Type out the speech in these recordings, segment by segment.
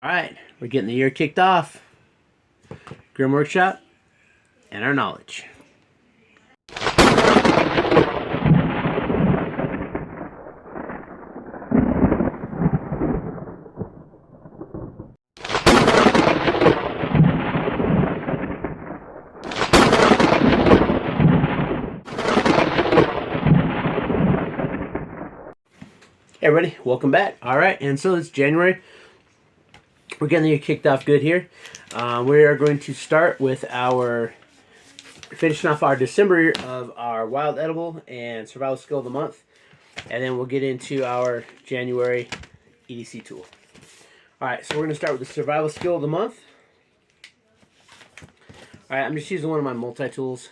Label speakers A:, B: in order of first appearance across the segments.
A: Alright, we're getting the year kicked off. Grim Workshop and our knowledge. Hey everybody, welcome back. Alright, and so it's January. We're getting the year kicked off good here. We are going to start with finishing off our December of our wild edible and survival skill of the month. And then we'll get into our January EDC tool. Alright, so we're going to start with the survival skill of the month. Alright, I'm just using one of my multi-tools.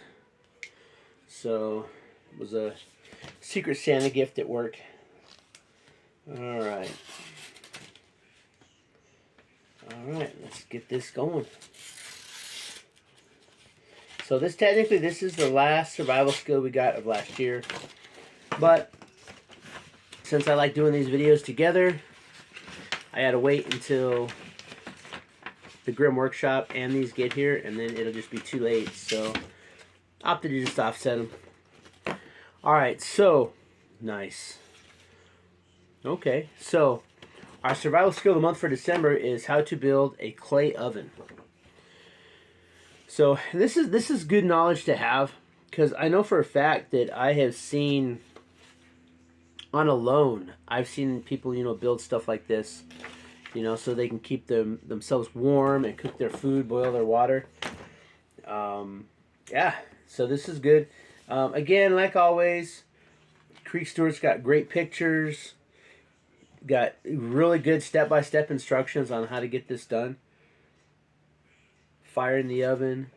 A: So, it was a Secret Santa gift at work. Alright. Alright, let's get this going. So this is the last survival skill we got of last year. But since I like doing these videos together, I had to wait until the Grim Workshop and these get here, and then it'll just be too late. So opted to just offset them. Alright, so nice. Okay, so our survival skill of the month for December is how to build a clay oven. So this is good knowledge to have, because I know for a fact that I have seen on a loan, I've seen people, build stuff like this, so they can keep themselves warm and cook their food, boil their water. Yeah, so this is good. Again, like always, Creek Stewart's got great pictures. Got really good step-by-step instructions on how to get this done. Fire in the oven.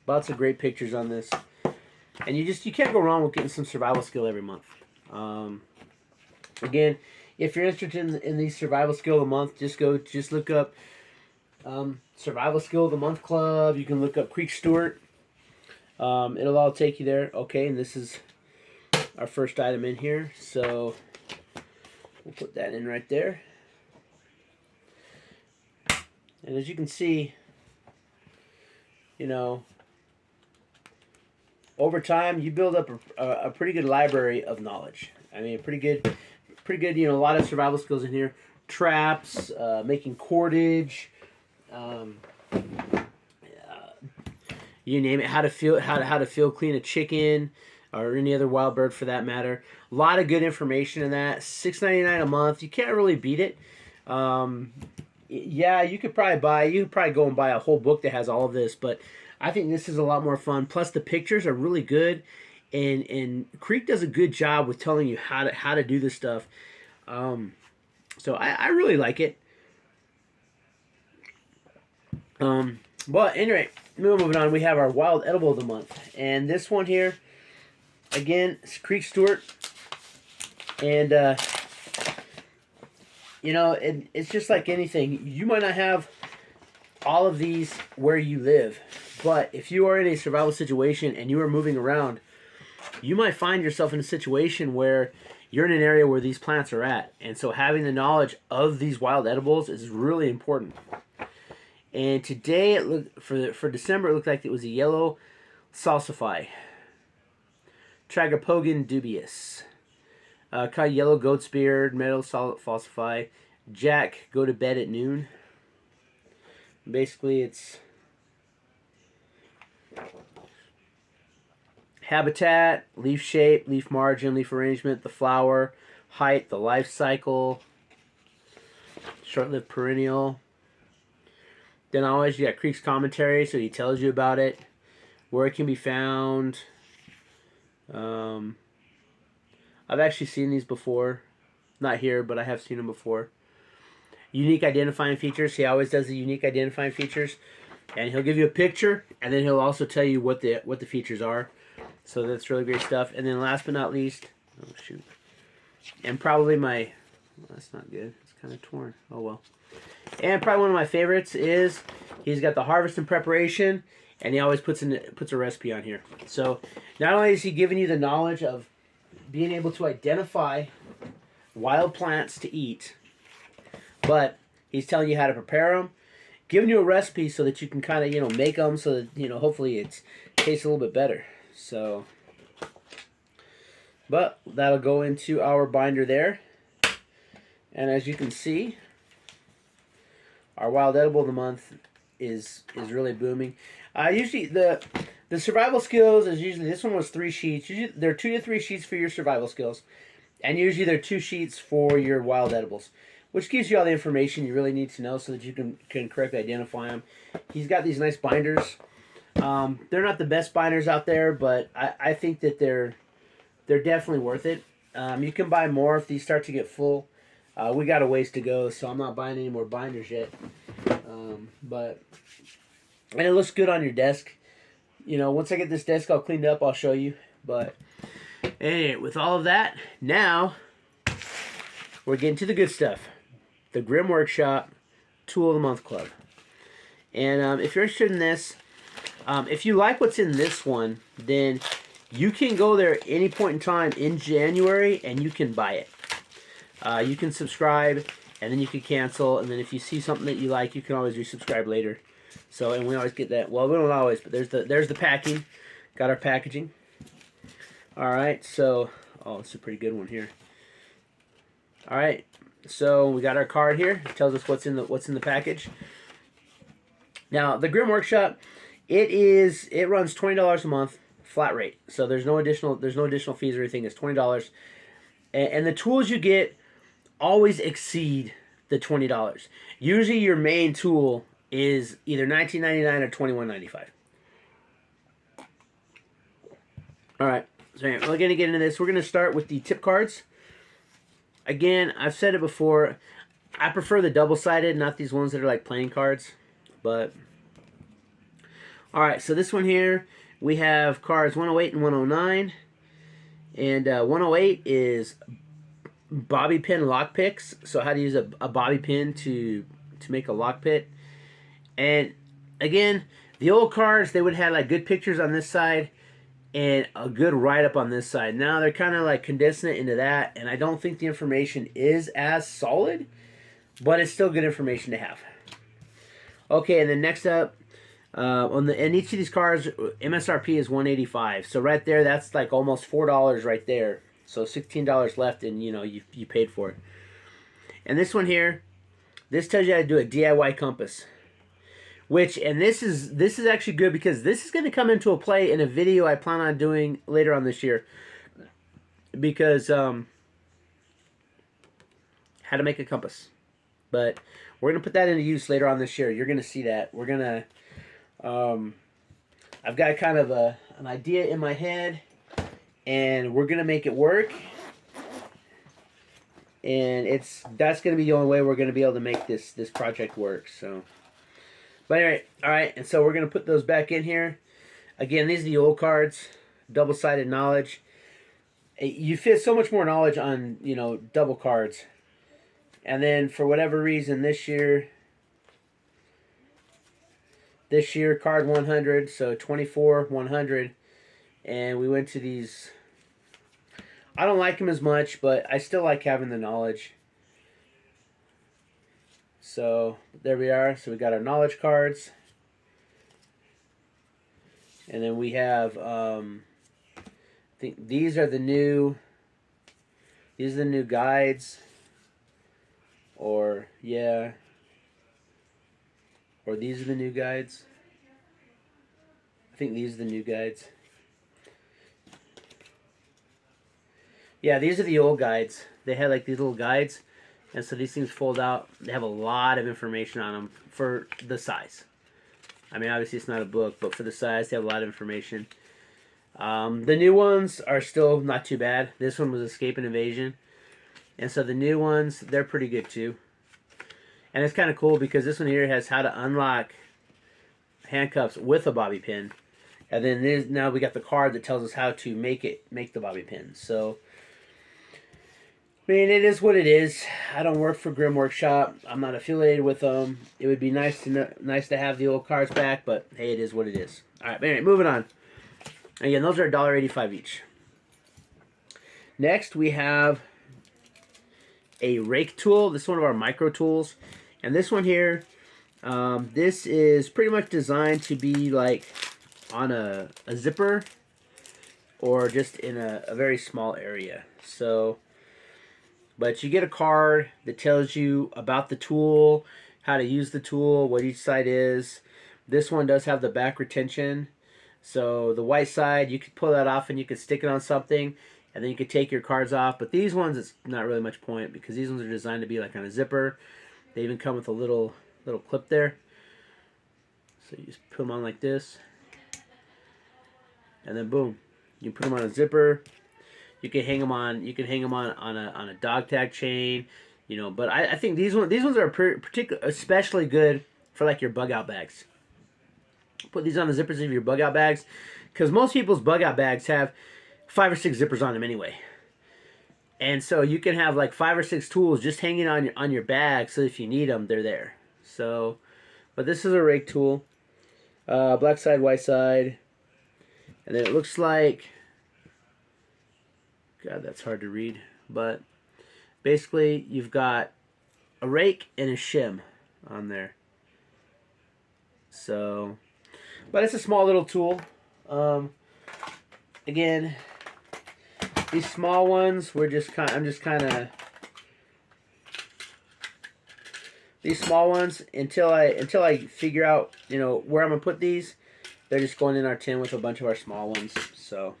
A: Lots of great pictures on this. And you can't go wrong with getting some survival skill every month. Again, if you're interested in the survival skill of the month, just look up Survival Skill of the Month Club. You can look up Creek Stewart. It'll all take you there. Okay, and this is our first item in here. So we'll put that in right there. And as you can see, over time you build up a pretty good library of knowledge. I mean, pretty good, a lot of survival skills in here. Traps, making cordage, you name it. How to field clean a chicken or any other wild bird for that matter. A lot of good information in that. $6.99 a month. You can't really beat it. Yeah, you could probably go and buy a whole book that has all of this, but I think this is a lot more fun. Plus, the pictures are really good, and Creek does a good job with telling you how to do this stuff. So I really like it. But anyway, moving on, we have our wild edible of the month, and this one here, again, it's Creek Stewart, and it's just like anything. You might not have all of these where you live, but if you are in a survival situation and you are moving around, you might find yourself in a situation where you're in an area where these plants are at, and so having the knowledge of these wild edibles is really important. And today, it looked for December, it looked like it was a yellow salsify, Tragopogon dubious, kind of yellow goat's beard, meadow falsify, Jack, go to bed at noon. Basically, it's habitat, leaf shape, leaf margin, leaf arrangement, the flower, height, the life cycle, short-lived perennial. Then always you got Creek's commentary, so he tells you about it, where it can be found. I've actually seen these before. Not here, but I have seen them before. Unique identifying features. He always does the unique identifying features. And he'll give you a picture, and then he'll also tell you what the features are. So that's really great stuff. And then last but not least, oh shoot. And probably well, that's not good. It's kind of torn. Oh well. And probably one of my favorites is he's got the harvest and preparation, and he always puts a recipe on here. So not only is he giving you the knowledge of being able to identify wild plants to eat, but He's telling you how to prepare them, giving you a recipe so that you can kind of make them so that hopefully it tastes a little bit better. So, but that'll go into our binder there, and as you can see, our wild edible of the month is really booming. Usually the survival skills is usually, this one was 3 sheets. Usually there are 2 to 3 sheets for your survival skills, and usually there are 2 sheets for your wild edibles, which gives you all the information you really need to know so that you can correctly identify them. He's got these nice binders. They're not the best binders out there, but I think that they're definitely worth it. You can buy more if these start to get full. We got a ways to go, so I'm not buying any more binders yet. And it looks good on your desk. Once I get this desk all cleaned up, I'll show you. But anyway, with all of that, now we're getting to the good stuff. The Grimm Workshop Tool of the Month Club. And if you're interested in this, if you like what's in this one, then you can go there at any point in time in January and you can buy it. You can subscribe and then you can cancel, and then if you see something that you like, you can always resubscribe later. So, and we always get that. Well, we don't always, but there's the packing. Got our packaging. All right, so it's a pretty good one here. All right, so we got our card here. It tells us what's in the package. Now, the Grimm Workshop, it runs $20 a month, flat rate. So there's no additional fees or anything. It's $20, and the tools you get always exceed the $20. Usually, your main tool is either $19.99 or $21.95. All right, so we're going to get into this. We're going to start with the tip cards. Again, I've said it before. I prefer the double-sided, not these ones that are like playing cards. But all right, so this one here, we have cards 108 and 109. And 108 is bobby pin lock picks. So how to use a bobby pin to make a lock pit. And again, the old cards, they would have like good pictures on this side and a good write-up on this side. Now they're kind of like condensing it into that, and I don't think the information is as solid, but it's still good information to have. Okay, and then next up, and each of these cards, MSRP is $185. So right there, that's like almost $4 right there. So $16 left, and you paid for it. And this one here, this tells you how to do a DIY compass. And this is actually good because this is going to come into a play in a video I plan on doing later on this year. Because how to make a compass. But we're going to put that into use later on this year. You're going to see that. We're going to I've got kind of an idea in my head, and we're going to make it work. And that's going to be the only way we're going to be able to make this project work. So, but anyway, all right, and so we're going to put those back in here. Again, these are the old cards, double-sided knowledge. You fit so much more knowledge on, double cards. And then for whatever reason this year card 100, so 24, 100, and we went to these. I don't like them as much, but I still like having the knowledge. So there we are. So we got our knowledge cards. And then we have, I think these are the new guides. Or these are the new guides. I think these are the new guides. Yeah, these are the old guides. They had like these little guides, and so these things fold out. They have a lot of information on them for the size. I mean, obviously it's not a book, but for the size, they have a lot of information. The new ones are still not too bad. This one was Escape and Evasion. And so the new ones, they're pretty good too. And it's kind of cool because this one here has how to unlock handcuffs with a bobby pin. And then now we got the card that tells us how to make the bobby pin. So, I mean, it is what it is. I don't work for Grimm Workshop. I'm not affiliated with them. It would be nice to have the old cards back, but hey, it is what it is. All right, anyway, moving on. Again, those are $1.85 each. Next, we have a rake tool. This is one of our micro tools. And this one here, this is pretty much designed to be like on a zipper or just in a very small area. So, but you get a card that tells you about the tool, how to use the tool, what each side is. This one does have the back retention. So the white side, you could pull that off and you could stick it on something, and then you could take your cards off. But these ones, it's not really much point because these ones are designed to be like on a zipper. They even come with a little clip there. So you just put them on like this, and then boom, you put them on a zipper. You can hang them on. You can hang them on a dog tag chain, you know. But I think these ones are especially good for like your bug out bags. Put these on the zippers of your bug out bags, because most people's bug out bags have 5 or 6 zippers on them anyway. And so you can have like 5 or 6 tools just hanging on your bag, so if you need them, they're there. So, but this is a rake tool, black side, white side, and then it looks like, God, that's hard to read, but basically you've got a rake and a shim on there. So, but it's a small little tool. Again, these small ones, I'm just kind of these small ones until I figure out, you know, where I'm gonna put these. They're just going in our tin with a bunch of our small ones. So,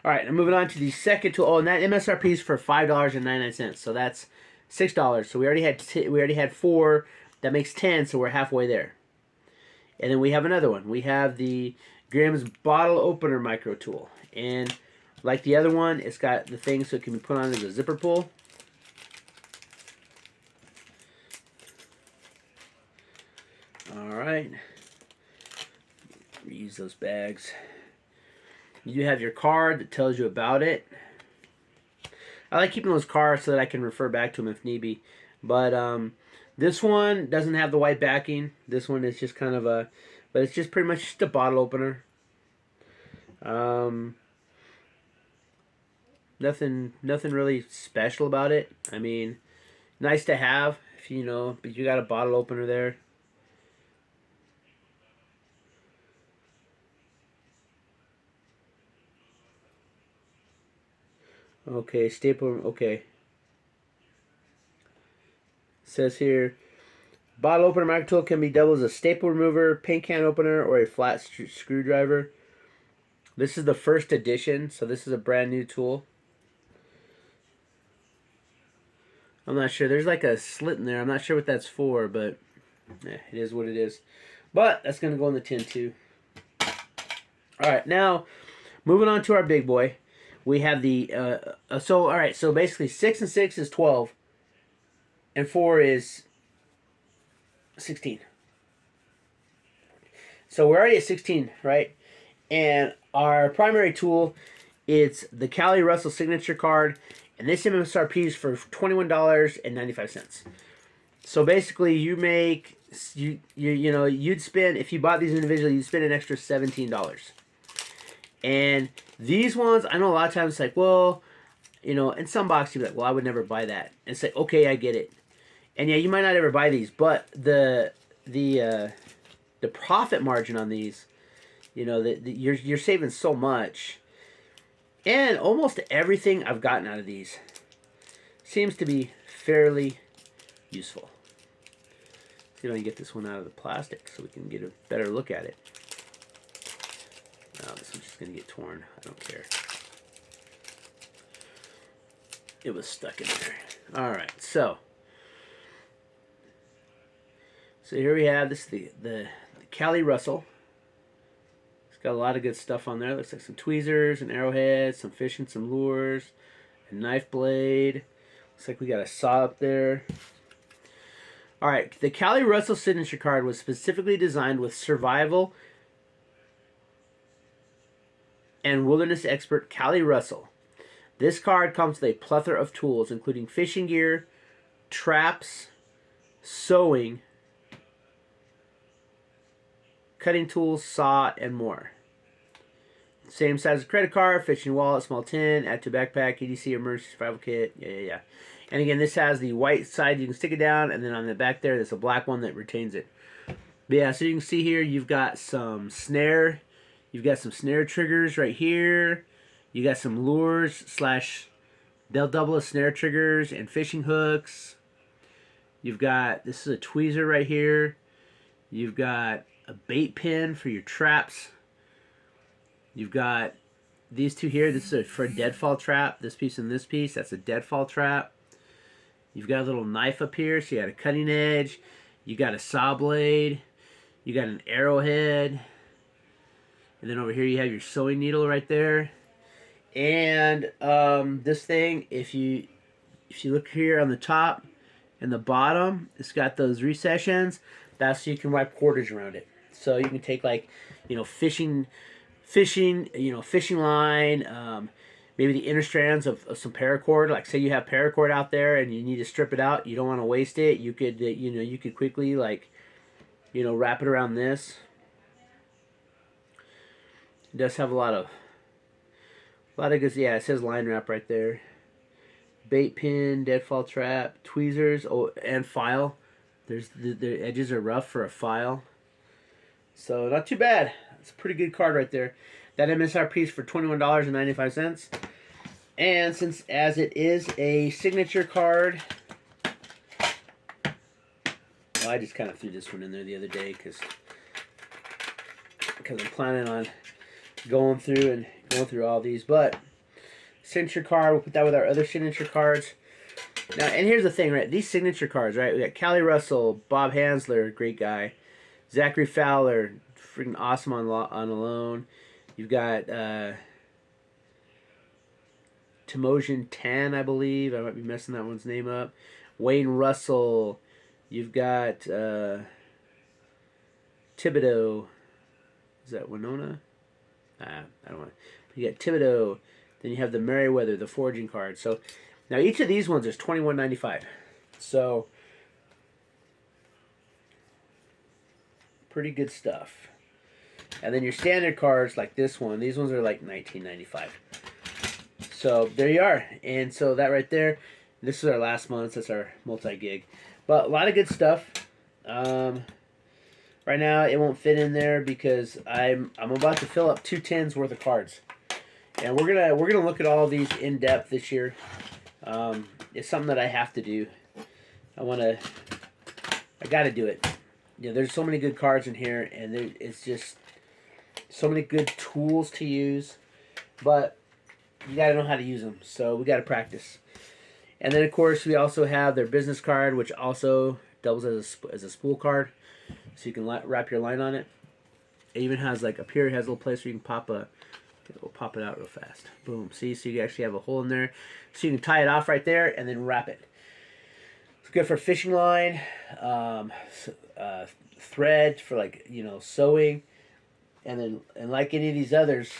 A: all right, I'm moving on to the second tool. Oh, and that MSRP is for $5.99, so that's $6. So we already had 4. That makes 10, so we're halfway there. And then we have another one. We have the Grimm's Bottle Opener Micro Tool. And like the other one, it's got the thing so it can be put on as a zipper pull. Alright. Reuse those bags. You have your card that tells you about it. I like keeping those cards so that I can refer back to them if need be. But this one doesn't have the white backing. This one is just kind of a, but it's just pretty much just a bottle opener. Nothing really special about it. I mean, nice to have if you know, but you got a bottle opener there. Okay, staple. Okay. It says here, bottle opener micro tool can be doubled as a staple remover, paint can opener, or a flat screwdriver. This is the first edition, so this is a brand new tool. I'm not sure. There's like a slit in there. I'm not sure what that's for, but it is what it is. But that's going to go in the tin too. All right, now moving on to our big boy. We have the, all right, so basically 6 and 6 is 12, and 4 is 16. So we're already at 16, right? And our primary tool, it's the Cali Russell Signature Card, and this MSRP is for $21.95. So basically, you make, you know, you'd spend, if you bought these individually, you'd spend an extra $17. And these ones, I know a lot of times it's like, well, you know, in some boxes you'd be like, well, I would never buy that. And it's like, okay, I get it. And yeah, you might not ever buy these, but the profit margin on these, you know, you're saving so much. And almost everything I've gotten out of these seems to be fairly useful. See if I can get this one out of the plastic so we can get a better look at it. Oh, this one's just going to get torn. I don't care. It was stuck in there. Alright, so here we have this, the Cali Russell. It's got a lot of good stuff on there. Looks like some tweezers and arrowheads, some fish and some lures, a knife blade. Looks like we got a saw up there. Alright, the Cali Russell Signature Card was specifically designed with survival and wilderness expert Cali Russell. This card comes with a plethora of tools, including fishing gear, traps, sewing, cutting tools, saw, and more. Same size as a credit card, fishing wallet, small tin, add to backpack, EDC, emergency survival kit, yeah. And again, this has the white side, you can stick it down, and then on the back there, there's a black one that retains it. But yeah, so you can see here, you've got some snare. You've got some snare triggers right here. You got some lures slash, they'll double as snare triggers and fishing hooks. You've got, this is a tweezer right here. You've got a bait pin for your traps. You've got these two here. This is for a deadfall trap. This piece and this piece, that's a deadfall trap. You've got a little knife up here, so you got a cutting edge. You got a saw blade. You got an arrowhead. And then over here you have your sewing needle right there. And this thing, if you look here on the top and the bottom, it's got those recessions. That's so you can wrap cordage around it. So you can take, like, you know, fishing, fishing line, maybe the inner strands of some paracord. Like, say you have paracord out there and you need to strip it out, you don't want to waste it. You could, you could quickly, like, wrap it around this. It does have a lot of good. Yeah, it says line wrap right there. Bait pin, deadfall trap, tweezers, and file. The edges are rough for a file. So not too bad. It's a pretty good card right there. That MSRP is for $21.95. And as it is a signature card, well, I just kind of threw this one in there the other day because I'm planning on going through all these. But signature card, we'll put that with our other signature cards. Now, and here's the thing, right? These signature cards, right? We got Callie Russell, Bob Hansler, great guy. Zachary Fowler, freaking awesome on loan. You've got Timosian Tan, I believe. I might be messing that one's name up. Wayne Russell. You've got Thibodeau. Is that Winona? I don't want to. You got Thibodeau. Then you have the Merriweather, the foraging card. So now each of these ones is $21.95. So pretty good stuff. And then your standard cards like this one, these ones are like $19.95. So there you are. And so that right there, this is our last month. That's our multi-gig. But a lot of good stuff. Right now it won't fit in there because I'm about to fill up 2 tins worth of cards. And we're gonna look at all of these in depth this year. It's something that I have to do. I gotta do it. There's so many good cards in here, and it's just so many good tools to use, but you gotta know how to use them. So we gotta practice. And then of course we also have their business card, which also doubles as a spool card, so you can wrap your line on it. It even has, like, up here, it has a little place where you can we'll pop it out real fast. Boom. See, so you actually have a hole in there. So you can tie it off right there and then wrap it. It's good for fishing line, thread for, like, sewing, and like any of these others,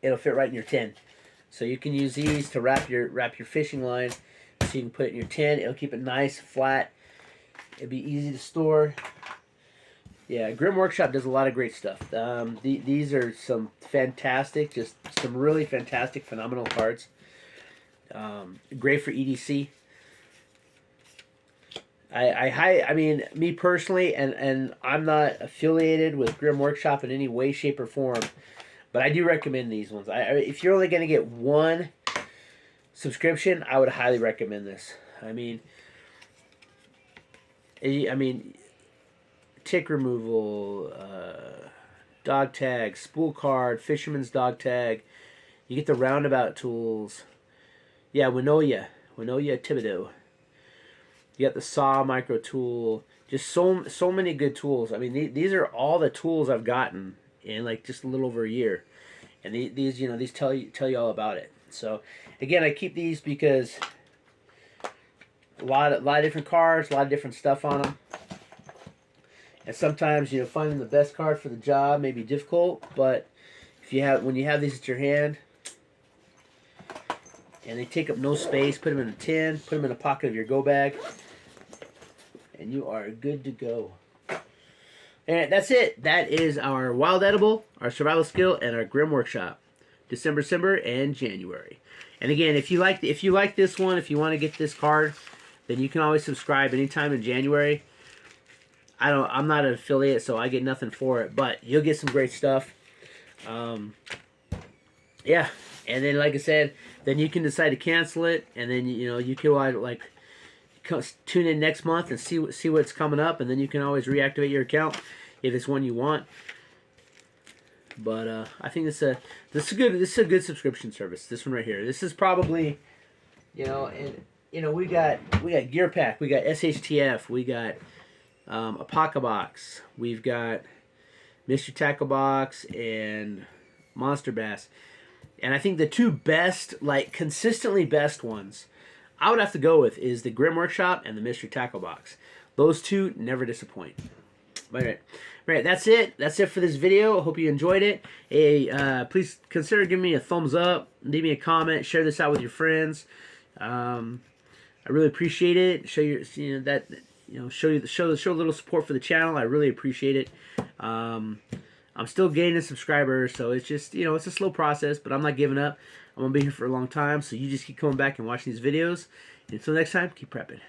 A: it'll fit right in your tin. So you can use these to wrap your fishing line. So you can put it in your tin. It'll keep it nice, flat. It'll be easy to store. Yeah, Grim Workshop does a lot of great stuff. These are some fantastic, just some really fantastic, phenomenal cards. Great for EDC. I mean, me personally, and I'm not affiliated with Grim Workshop in any way, shape, or form, but I do recommend these ones. If you're only going to get one subscription, I would highly recommend this. I mean, tick removal, dog tag, spool card, fisherman's dog tag. You get the roundabout tools. Yeah, Winoya Thibodeau. You got the saw micro tool. Just so many good tools. I mean, these are all the tools I've gotten in, like, just a little over a year, and these tell you all about it. So again, I keep these because a lot of different cards, a lot of different stuff on them. And sometimes, finding the best card for the job may be difficult, but when you have these at your hand, and they take up no space, put them in a tin, put them in a pocket of your go bag, and you are good to go. And that's it. That is our Wild Edible, our Survival Skill, and our Grim Workshop. December, and January. And again, if you like this one, if you want to get this card, then you can always subscribe anytime in January. I'm not an affiliate, so I get nothing for it, but you'll get some great stuff. Yeah, and then like I said, then you can decide to cancel it, and then you can like tune in next month and see what's coming up, and then you can always reactivate your account if it's one you want. But I think this is a good subscription service. This one right here. This is probably, and we got Gear Pack, we got SHTF, we got a Pocket Box, we've got Mystery Tackle Box and Monster Bass. And I think the two best, like consistently best ones, I would have to go with is the Grim Workshop and the Mystery Tackle Box. Those two never disappoint. All right, that's it. That's it for this video. I hope you enjoyed it. Hey, please consider giving me a thumbs up, leave me a comment, share this out with your friends. I really appreciate it. Show a little support for the channel. I really appreciate it. I'm still gaining subscribers, so it's just, it's a slow process, but I'm not giving up. I'm going to be here for a long time, so you just keep coming back and watching these videos. And until next time, keep prepping.